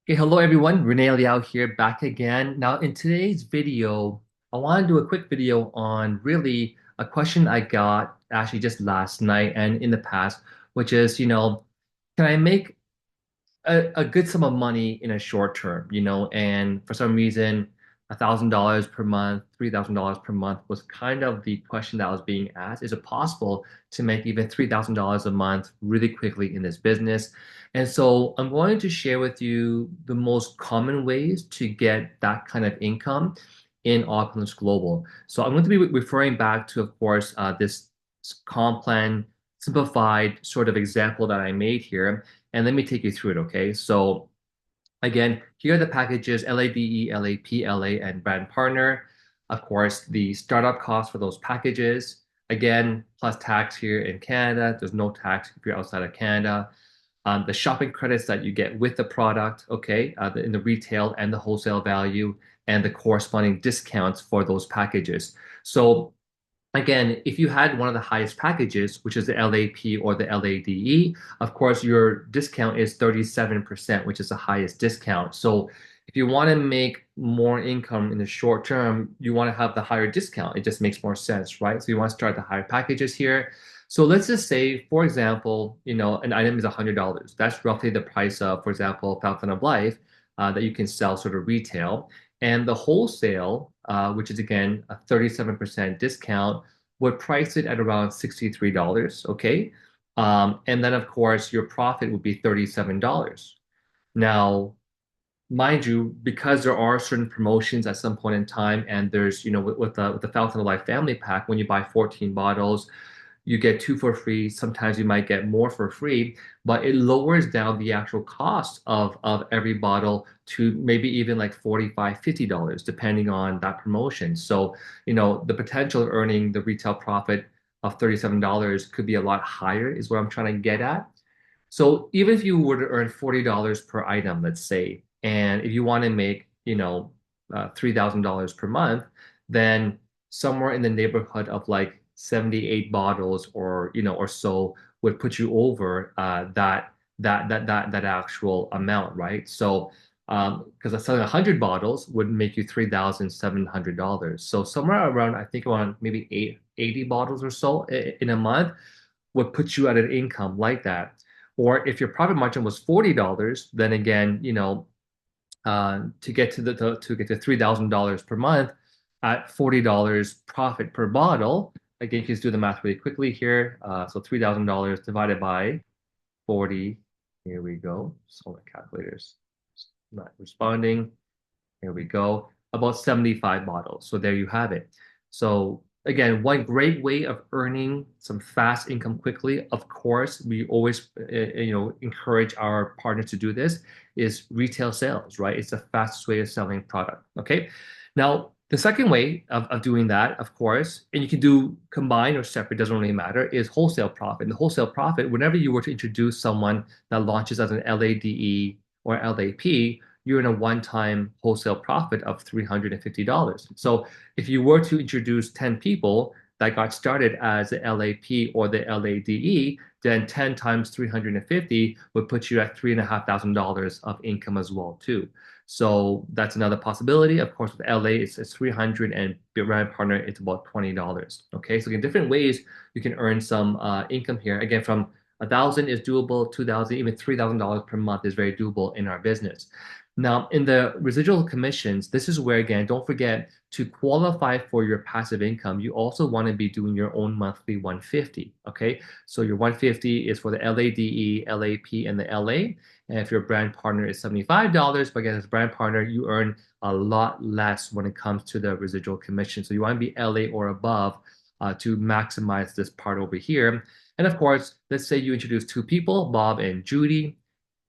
Okay, hello everyone. Renee Liao here, back again. Now, in today's video, I want to do a quick video on really a question I got actually just last night and in the past, which is, can I make a good sum of money in a short term, and for some reason, $1,000 per month, $3,000 per month was kind of the question that was being asked. Is it possible to make even $3,000 a month really quickly in this business? And so I'm going to share with you the most common ways to get that kind of income in Opulence Global. So I'm going to be referring back to, of course, this comp plan simplified sort of example that I made here. And let me take you through it, okay? So again, here are the packages: LADE, LAP, LA, and brand partner. Of course, the startup cost for those packages. Again, plus tax here in Canada. There's no tax if you're outside of Canada. The shopping credits that you get with the product, okay, in the retail and the wholesale value, and the corresponding discounts for those packages. So again, if you had one of the highest packages, which is the LAP or the LADE, of course, your discount is 37%, which is the highest discount. So if you want to make more income in the short term, you want to have the higher discount. It just makes more sense, right? So you want to start the higher packages here. So let's just say, for example, an item is $100. That's roughly the price of, for example, Fountain of Life that you can sell sort of retail. And the wholesale, which is again a 37% discount, would price it at around $63, okay? And then, of course, your profit would be $37. Now, mind you, because there are certain promotions at some point in time, and there's, with the Fountain of Life family pack, when you buy 14 bottles, you get two for free. Sometimes you might get more for free, but it lowers down the actual cost of every bottle to maybe even like $45, $50, depending on that promotion. So, the potential of earning the retail profit of $37 could be a lot higher, is what I'm trying to get at. So even if you were to earn $40 per item, let's say, and if you want to make, $3,000 per month, then somewhere in the neighborhood of like 78 bottles or so would put you over that actual amount, right? So because selling 100 bottles would make you $3,700. So somewhere around, I think around maybe 80 bottles or so in a month would put you at an income like that. Or if your profit margin was $40, then again, to get to get to $3,000 per month at $40 profit per bottle. Again, you can just do the math really quickly here. So $3,000 divided by 40. Here we go. So my calculator's not responding. Here we go. About 75 bottles. So there you have it. So again, one great way of earning some fast income quickly, of course, we always encourage our partners to do this, is retail sales, right? It's the fastest way of selling product. Okay. Now, the second way of doing that, of course, and you can do combined or separate, doesn't really matter, is wholesale profit. And the wholesale profit, whenever you were to introduce someone that launches as an LADE or LAP, you're in a one-time wholesale profit of $350. So if you were to introduce 10 people that got started as the LAP or the LADE, then 10 times 350 would put you at $3,500 of income as well too. So that's another possibility. Of course, with LA, it's 300, and brand partner, it's about $20. Okay, so in different ways, you can earn some income here. Again, from 1,000 is doable, 2,000, even $3,000 per month is very doable in our business. Now, in the residual commissions, this is where, again, don't forget to qualify for your passive income. You also want to be doing your own monthly 150. Okay, so your 150 is for the LADE, LAP, and the LA. And if your brand partner is $75, but again, as a brand partner, you earn a lot less when it comes to the residual commission. So you want to be LA or above to maximize this part over here. And of course, let's say you introduce two people, Bob and Judy.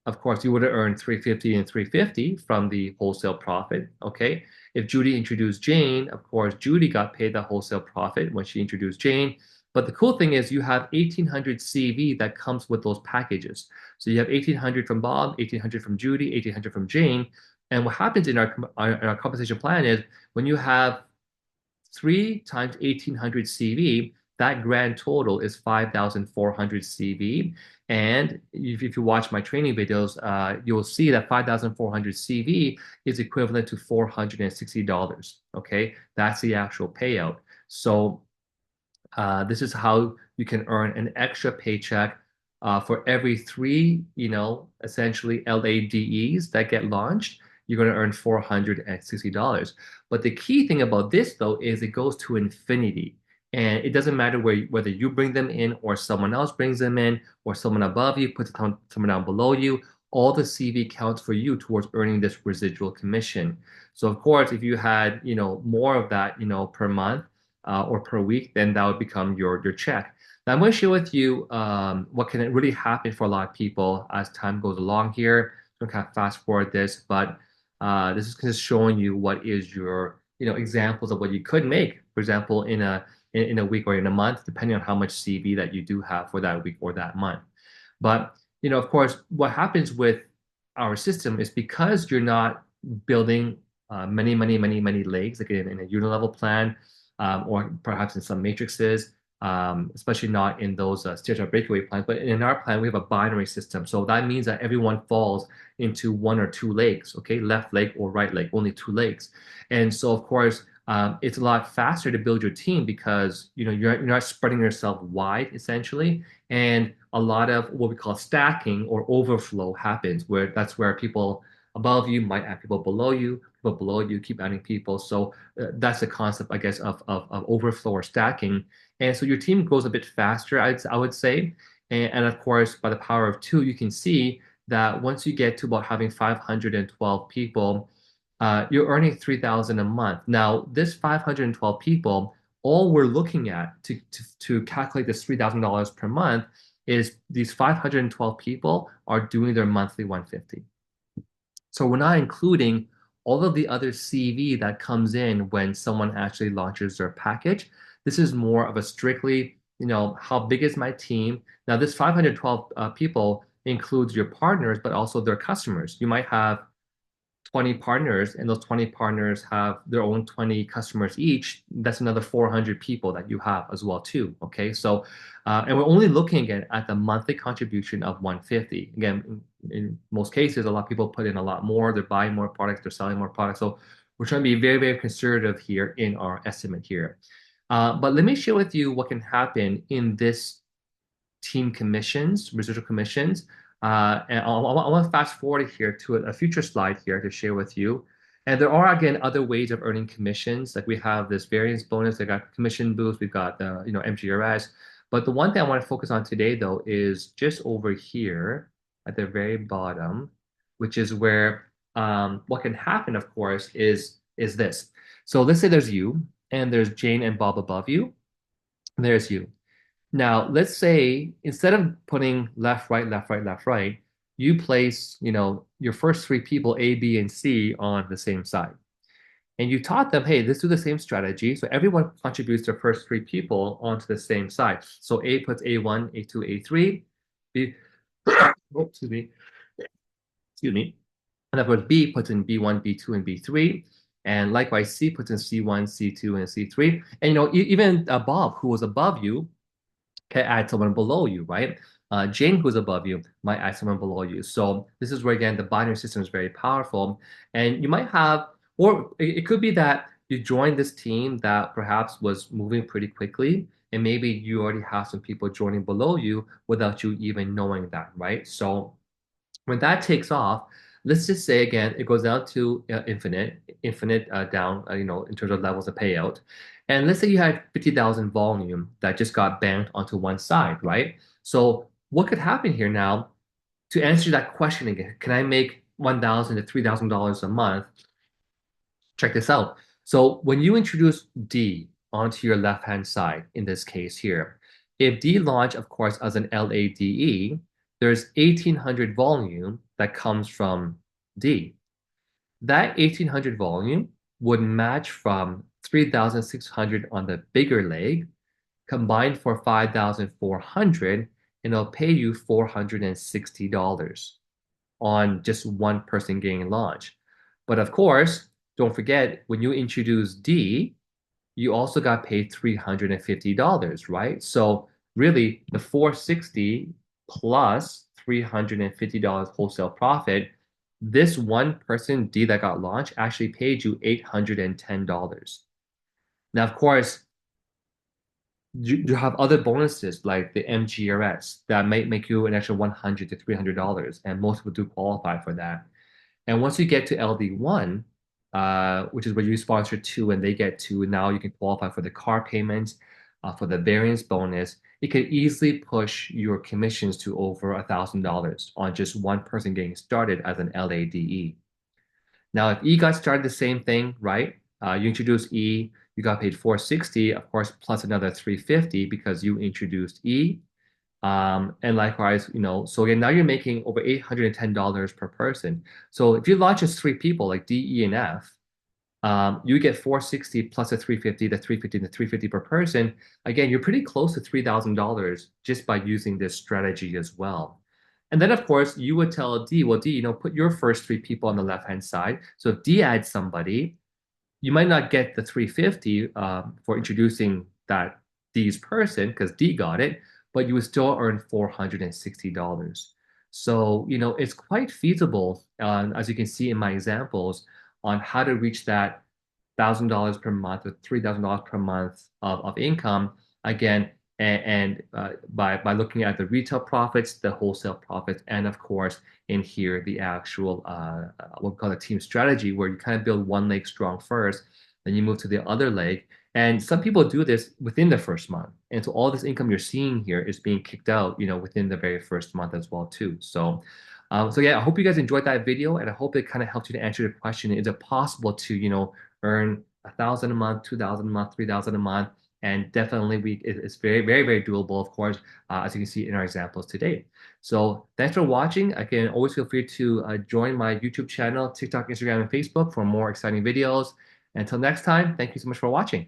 Of course, you would have earned 350 and 350 from the wholesale profit. Okay. If Judy introduced Jane, of course, Judy got paid the wholesale profit when she introduced Jane. But the cool thing is you have 1,800 CV that comes with those packages. So you have 1,800 from Bob, 1,800 from Judy, 1,800 from Jane. And what happens in our compensation plan is when you have 3 times 1,800 CV, that grand total is 5,400 CV. And if you watch my training videos, you'll see that 5,400 CV is equivalent to $460. Okay, that's the actual payout. So this is how you can earn an extra paycheck for every three, essentially LADEs that get launched. You're going to earn $460. But the key thing about this, though, is it goes to infinity. And it doesn't matter whether you bring them in or someone else brings them in or someone above you puts someone down below you. All the CV counts for you towards earning this residual commission. So of course, if you had, more of that, per month, or per week, then that would become your check. Now, I'm going to share with you what can really happen for a lot of people as time goes along here. So I'm kind of fast forward this, but this is just showing you what is your examples of what you could make. For example, in a week or in a month, depending on how much CV that you do have for that week or that month. But of course, what happens with our system is because you're not building many legs, like in a unilevel plan, or perhaps in some matrices, especially not in those stereotype breakaway plans. But in our plan, we have a binary system. So that means that everyone falls into one or two legs, okay? Left leg or right leg, only two legs. And so, of course, it's a lot faster to build your team because you're not spreading yourself wide essentially, and a lot of what we call stacking or overflow happens, where that's where people above you might add people below you keep adding people. So that's the concept, I guess, of overflow or stacking. And so your team grows a bit faster, I would say. And of course, by the power of two, you can see that once you get to about having 512 people, you're earning 3,000 a month. Now, this 512 people, all we're looking at to calculate this $3,000 per month is these 512 people are doing their monthly 150. So we're not including all of the other CV that comes in when someone actually launches their package. This is more of a strictly, how big is my team? Now, this 512 people includes your partners, but also their customers. You might have 20 partners, and those 20 partners have their own 20 customers each. That's another 400 people that you have as well too. Okay, so and we're only looking at the monthly contribution of 150. Again, in most cases, a lot of people put in a lot more. They're buying more products, they're selling more products. So we're trying to be very conservative here in our estimate here. But let me share with you what can happen in this team commissions, residual commissions. And I want to fast forward here to a future slide here to share with you. And there are, again, other ways of earning commissions. Like we have this variance bonus, we got commission boost, we've got the, MGRS. But the one thing I want to focus on today, though, is just over here at the very bottom, which is where what can happen, of course, is this. So let's say there's you, and there's Jane and Bob above you. There's you. Now, let's say instead of putting left, right, left, right, left, right, you place, your first three people, A, B, and C, on the same side. And you taught them, hey, let's do the same strategy. So everyone contributes their first three people onto the same side. So A puts A1, A2, A3. B, oh, excuse me. And of course, B puts in B1, B2, and B3. And likewise, C puts in C1, C2, and C3. And, even Bob, who was above you, can add someone below you, right? Jane, who's above you, might add someone below you. So this is where, again, the binary system is very powerful. And you might have, or it could be that you joined this team that perhaps was moving pretty quickly, and maybe you already have some people joining below you without you even knowing that, right? So when that takes off, let's just say again, it goes down to infinite down, in terms of levels of payout. And let's say you had 50,000 volume that just got banked onto one side, right? So what could happen here now to answer that question again? Can I make $1,000 to $3,000 a month? Check this out. So when you introduce D onto your left-hand side, in this case here, if D launch, of course, as an LADE, there's 1,800 volume that comes from D. That 1,800 volume would match from 3,600 on the bigger leg, combined for 5,400, and it'll pay you $460 on just one person getting launched. But of course, don't forget, when you introduce D, you also got paid $350, right? So really the 460 plus $350 wholesale profit, this one person D that got launched actually paid you $810. Now, of course, you have other bonuses like the MGRS that might make you an extra $100 to $300, and most people do qualify for that. And once you get to LD1, which is where you sponsor two and they get two, now you can qualify for the car payments, for the variance bonus. It could easily push your commissions to over $1,000 on just one person getting started as an LADE. Now, if E got started the same thing, right? You introduced E, you got paid 460, of course, plus another 350 because you introduced E. And likewise, so again, now you're making over $810 per person. So if you launch just three people like D, E, and F, you get 460 plus a 350, the 350, and the 350 per person. Again, you're pretty close to $3,000 just by using this strategy as well. And then, of course, you would tell D, well, D, put your first three people on the left-hand side. So if D adds somebody, you might not get the 350 for introducing that D's person because D got it, but you would still earn $460. So, it's quite feasible, as you can see in my examples, on how to reach that $1,000 per month or $3,000 per month of income. Again, by looking at the retail profits, the wholesale profits, and of course, in here, the actual, what we call a team strategy, where you kind of build one leg strong first, then you move to the other leg. And some people do this within the first month. And so all this income you're seeing here is being kicked out, within the very first month as well, too. So yeah, I hope you guys enjoyed that video, and I hope it kind of helped you to answer the question: is it possible to, earn 1,000 a month, 2,000 a month, 3,000 a month? And definitely, it's very, very, very doable, of course, as you can see in our examples today. So thanks for watching. Again, always feel free to join my YouTube channel, TikTok, Instagram, and Facebook for more exciting videos. Until next time, thank you so much for watching.